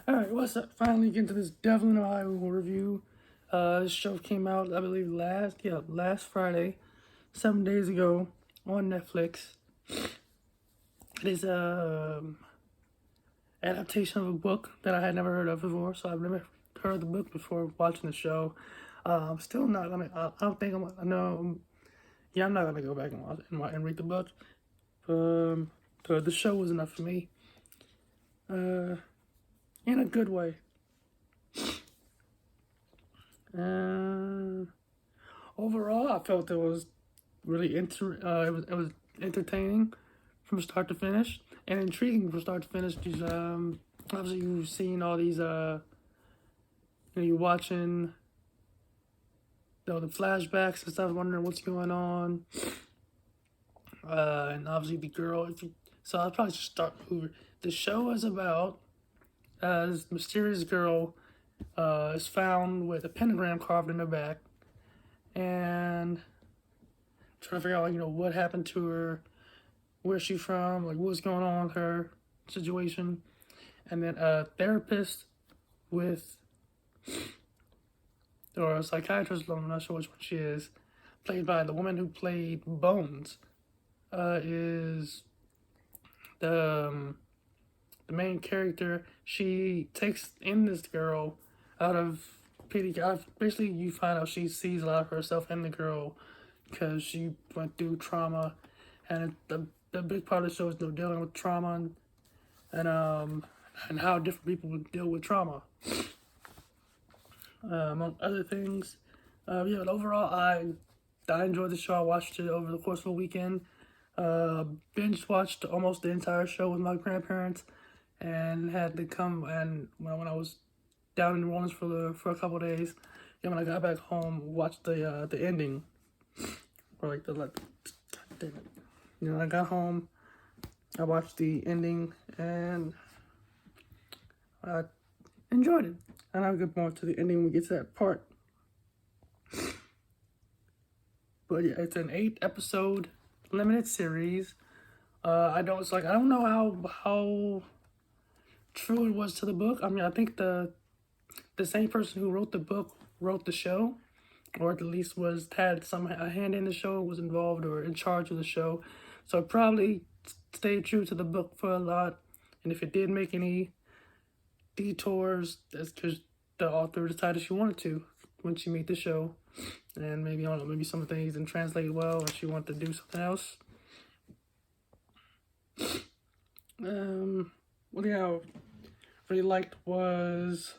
Alright, what's up? Finally getting to this Devil in Ohio review. This show came out, I believe, last Friday, 7 days ago, on Netflix. It is a adaptation of a book that I had never heard of before, so I've never heard of the book before watching the show. I'm still not gonna, I don't think I'm, I know, yeah, I'm not gonna go back and watch and read the book. The show was enough for me. In a good way. Overall, I felt it was really it was entertaining from start to finish and intriguing from start to finish. These obviously you've seen all these you're watching the flashbacks and stuff, wondering what's going on. And obviously the girl. So I'll probably just start over. The show is about this mysterious girl is found with a pentagram carved in her back, and trying to figure out, like, what happened to her, where's she from, like, what's going on with her situation. And then a therapist with, or a psychiatrist, I'm not sure which one she is, played by the woman who played Bones, is the main character. She takes in this girl out of pity. Basically, you find out she sees a lot of herself in the girl because she went through trauma, and the big part of the show is dealing with trauma and how different people would deal with trauma, among other things. But overall, I enjoyed the show. I watched it over the course of a weekend. Binge watched almost the entire show with my grandparents, and had to come and when I was down in New Orleans for a couple of days. And when I got back home, watched the ending, or like I got home, I watched the ending, and I enjoyed it. And I'll get more to the ending when we get to that part. But yeah, it's an 8-episode limited series. I don't know how true it was to the book. I mean, I think the same person who wrote the book wrote the show, or at least had a hand in the show, was involved or in charge of the show. So it probably stayed true to the book for a lot. And if it did make any detours, that's because the author decided she wanted to when she made the show. And maybe, I don't know, maybe some things didn't translate well, or she wanted to do something else. What I really liked was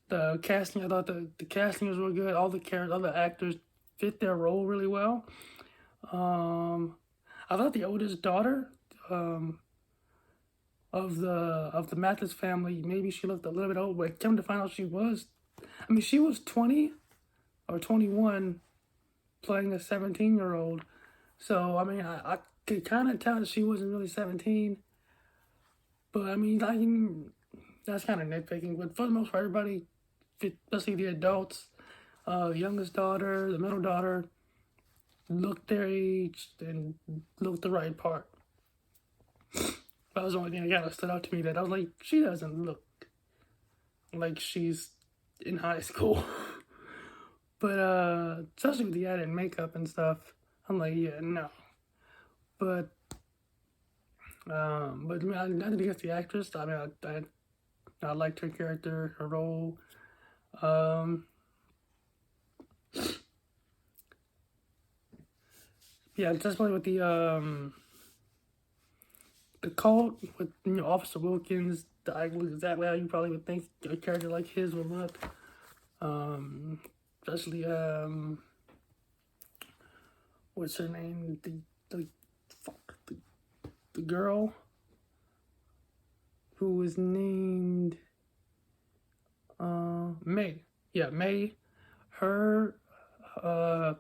the casting. I thought the casting was real good. All the actors fit their role really well. I thought the oldest daughter of the Mathis family, maybe she looked a little bit old, but come to find out she was 20 or 21 playing a 17-year-old. So I mean, I could kind of tell that she wasn't really 17. But I mean, that's kind of nitpicking. But for the most part, everybody, especially the adults, the youngest daughter, the middle daughter, looked their age and looked the right part. That was the only thing that kind of stood out to me, that I was like, she doesn't look like she's in high school. But especially with the added makeup and stuff, I'm like, yeah, no. But I mean, I think it's the actress. I mean, I liked her character, her role. Yeah, especially with the cult with Officer Wilkins, exactly how you probably would think a character like his would look. Especially what's her name? The girl who was named May. Yeah, May. Her the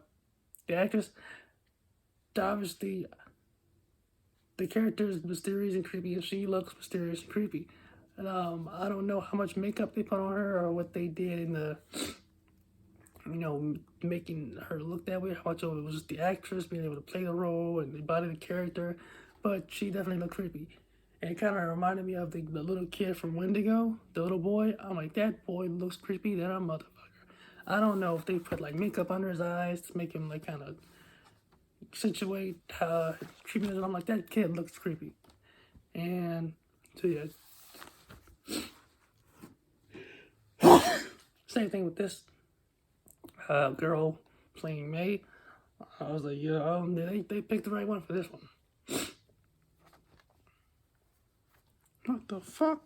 actress, obviously the character is mysterious and creepy, and she looks mysterious and creepy. And I don't know how much makeup they put on her or what they did in the making her look that way, how much of it was just the actress being able to play the role and embody the character, but she definitely looked creepy. And it kind of reminded me of the little kid from Wendigo, the little boy. I'm like, that boy looks creepy than a motherfucker. I don't know if they put like makeup under his eyes to make him like kind of situate creepiness. And I'm like, that kid looks creepy. And so yeah. Same thing with this girl playing May. I was like, yeah, they picked the right one for this one. What the fuck?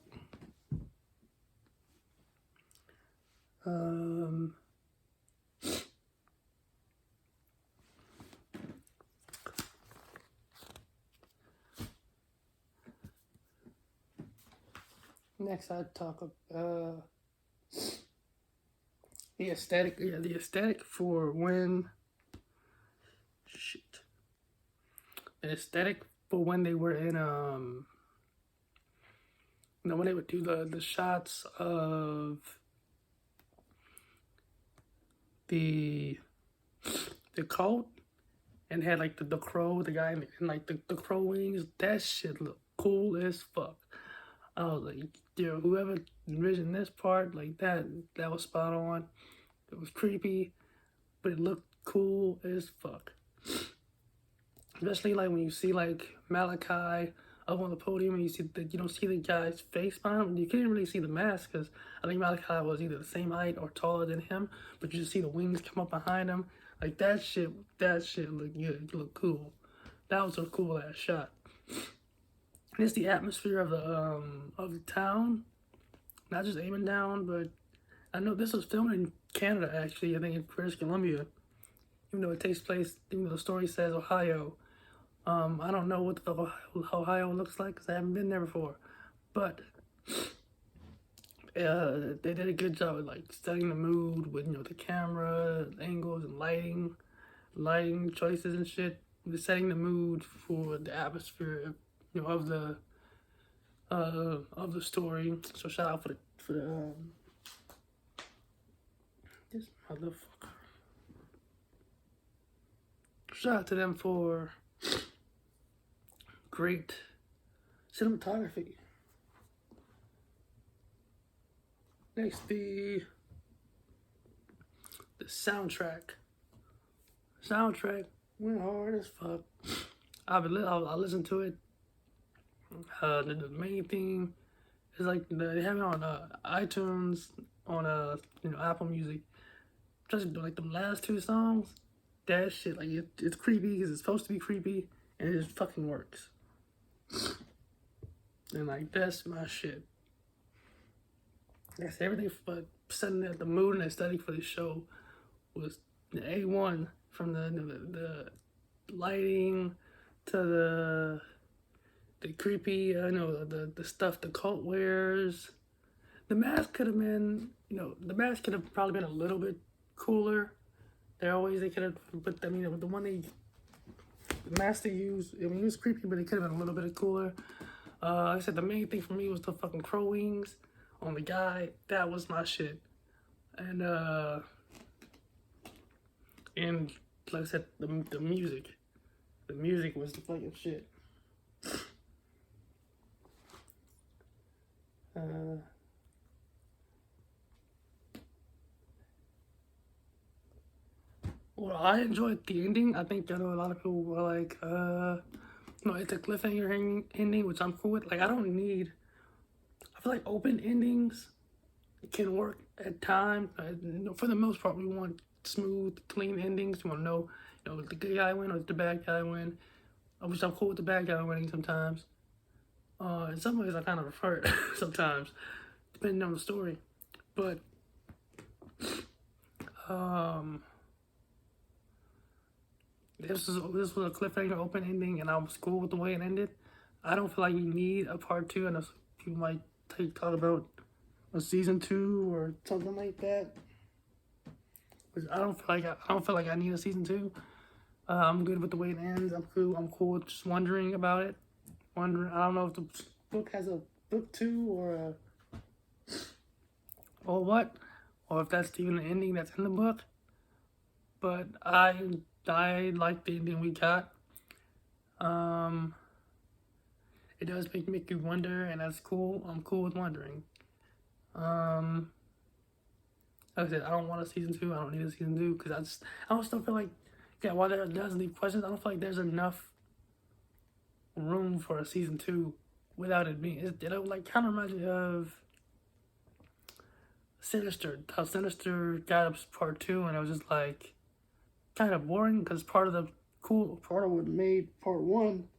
Next, I'd talk about the aesthetic. Yeah, the aesthetic for when the aesthetic for when they were in when they would do the shots of the cult and had like the crow, the guy in like the crow wings. That shit looked cool as fuck. I was like, yo, whoever envisioned this part, like that was spot on. It was creepy, but it looked cool as fuck. Especially like when you see like Malachi up on the podium and you don't see the guy's face behind him. You can't really see the mask because I think Malachi was either the same height or taller than him, but you just see the wings come up behind him. Like that shit looked good. It looked cool. That was a cool ass shot. It's the atmosphere of the town, not just Down, but I know this was filmed in Canada actually. I think in British Columbia, even though it takes place, even though the story says Ohio. I don't know what the Ohio looks like because I haven't been there before, but they did a good job of like setting the mood with the camera angles and lighting choices and shit. Just setting the mood for the atmosphere, of the story. So shout out for the this motherfucker. Shout out to them for great cinematography. Next, the soundtrack. Soundtrack went hard as fuck. I listened to it. The main theme is like they have it on iTunes, on Apple Music. Just like the last two songs, that shit like it's creepy because it's supposed to be creepy and it just fucking works. And like that's my shit. That's everything. But setting the mood and aesthetic for the show was the A1, from the lighting to the creepy, the stuff the cult wears. The mask could have been, the mask could have probably been a little bit cooler. They could have, but I mean, the mask they used, it was creepy, but it could have been a little bit cooler. Like I said, the main thing for me was the fucking crow wings on the guy. That was my shit. And like I said, the music. The music was the fucking shit. Well, I enjoyed the ending. I think a lot of people were like, it's a cliffhanger ending, which I'm cool with. Like, I feel like open endings can work at times. For the most part, we want smooth, clean endings. You want to know, the good guy win or the bad guy win. Which I'm cool with the bad guy winning sometimes. In some ways, I kind of prefer it sometimes, depending on the story. But, this was a cliffhanger open ending, and I was cool with the way it ended. I don't feel like you need a part two, and people might talk about a season 2 or something like that. Which I don't feel like I need a season 2. I'm good with the way it ends. I'm cool with just wondering about it. I don't know if the book has a book 2 or what, or if that's even the ending that's in the book. But I like the ending we got. it does make you wonder, and that's cool. I'm cool with wondering. Um, like I said, I don't want a season 2. I don't need a season 2 because I don't still feel like, yeah, while there does leave questions, I don't feel like there's enough room for a season 2 without it being. It like kind of reminds me of Sinister. How Sinister got up part 2, and it was just like kind of boring because part of what made part 1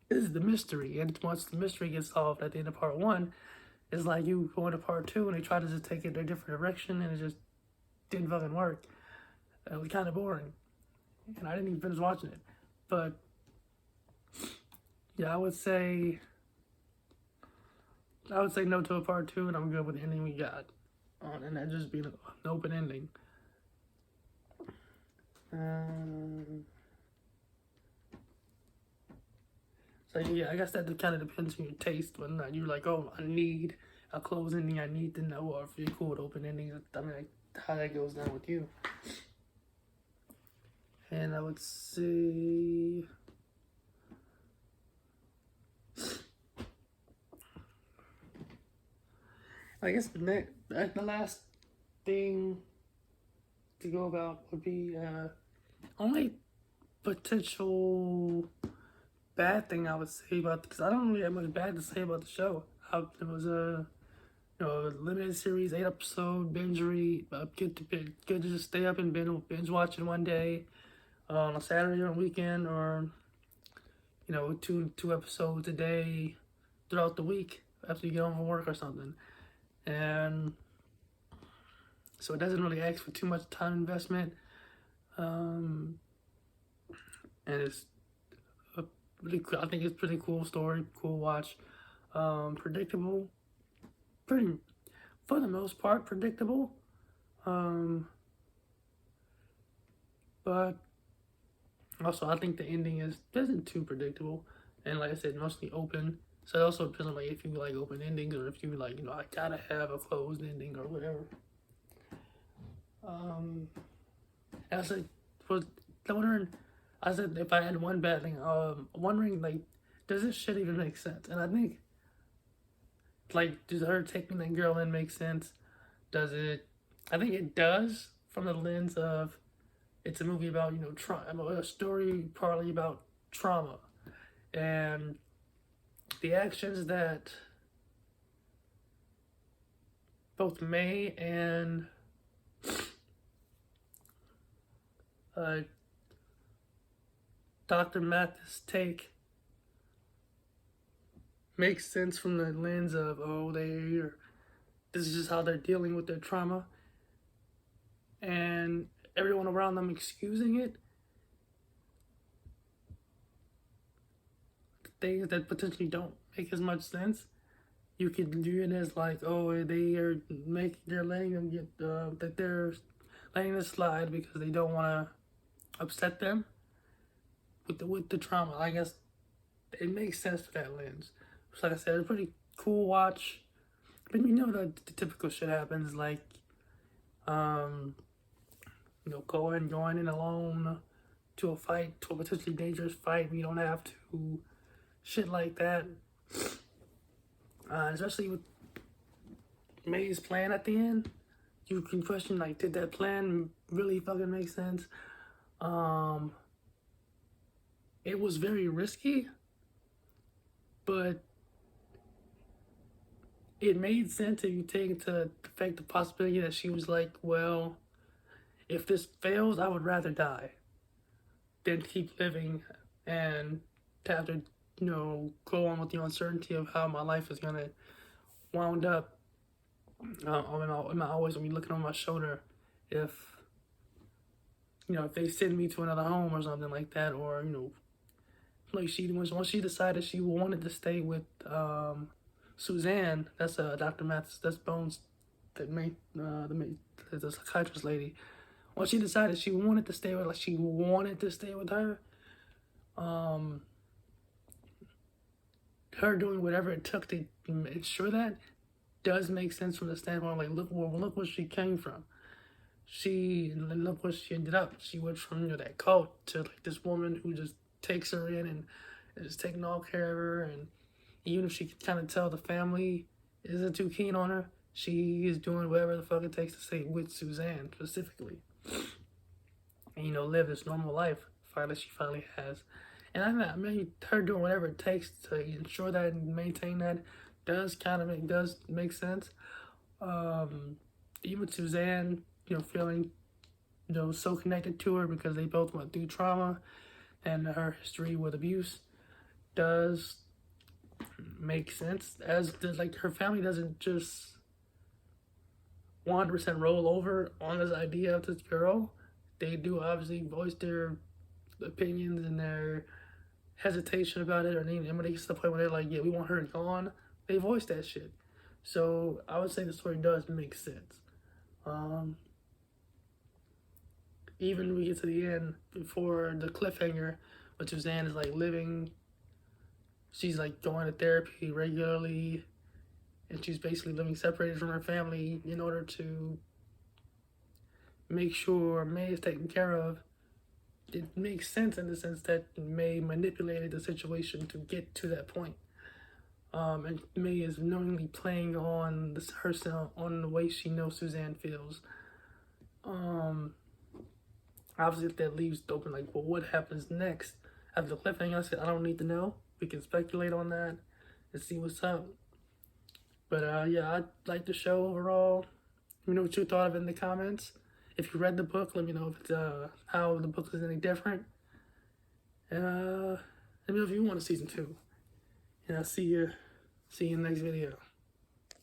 is the mystery, and once the mystery gets solved at the end of part 1, it's like you go into part 2 and they try to just take it in a different direction, and it just didn't fucking work. It was kind of boring, and I didn't even finish watching it. But yeah, I would say no to a part 2, and I'm good with the ending we got, and that just being an open ending. So yeah, I guess that kind of depends on your taste, whether or not you're like, oh, I need a closed ending, I need to know, or if you're cool with open endings. I mean, like, how that goes down with you. And I would say, I guess the last thing to go about would be only potential bad thing I would say about, because I don't really have much bad to say about the show. It was a limited series, 8-episode binge read. Good to just stay up and binge watch it one day on a Saturday or a weekend, or two episodes a day throughout the week after you get home from work or something. And so it doesn't really ask for too much time investment. And it's I think it's pretty cool story, cool watch. Predictable, for the most part, predictable. But also I think the ending isn't too predictable, and like I said, mostly open. So it also depends on like if you like open endings, or if you like, I gotta have a closed ending or whatever. And I said, I said if I had one bad thing, wondering like, does this shit even make sense? And I think, like, does her taking that girl in make sense? Does it? I think it does, from the lens of it's a movie about a story partly about trauma, and the actions that both May and Dr. Mathis take makes sense from the lens of, this is just how they're dealing with their trauma, and everyone around them excusing it. Things that potentially don't make as much sense, you could view it as like, oh, they're letting them get that they're letting this slide because they don't want to upset them with the trauma. I guess it makes sense for that lens. So like I said, it's a pretty cool watch. But the typical shit happens, like going in alone to a fight, to a potentially dangerous fight, and you don't have to, shit like that. Especially with May's plan at the end, you can question, like, did that plan really fucking make sense? It was very risky, but it made sense if you take into effect the possibility that she was like, well, if this fails, I would rather die than keep living and have to, go on with the uncertainty of how my life is gonna wound up. I'm always gonna be looking on my shoulder if they send me to another home or something like that, or like once she decided she wanted to stay with Suzanne, that's Dr. Mathis, that's Bones, the psychiatrist lady. Once she decided she wanted to stay with her, her doing whatever it took to ensure that does make sense from the standpoint, like, look where she came from. Look where she ended up. She went from that cult to like this woman who just takes her in and is taking all care of her, and even if she can kind of tell the family isn't too keen on her, she is doing whatever the fuck it takes to stay with Suzanne specifically, and live this normal life. She finally has, and I mean her doing whatever it takes to ensure that and maintain that does make sense. Even Suzanne, feeling so connected to her because they both went through trauma, and her history with abuse does make sense. As does, like, her family doesn't just 100% roll over on this idea of this girl. They do obviously voice their opinions and their hesitation about it, or when they get to the point where they're like, yeah, we want her gone, they voice that shit. So I would say the story does make sense. Even when we get to the end, before the cliffhanger, but Suzanne is like she's like going to therapy regularly, and she's basically living separated from her family in order to make sure May is taken care of. It makes sense in the sense that May manipulated the situation to get to that point. And May is knowingly playing on herself, on the way she knows Suzanne feels. Obviously, that leaves it open, like, well, what happens next? After the cliffhanger, I said, I don't need to know. We can speculate on that and see what's up. But yeah, I like the show overall. Let me know what you thought of it in the comments. If you read the book, let me know if it's how the book is any different. And let me know if you want a season 2. And I'll see you in the next video.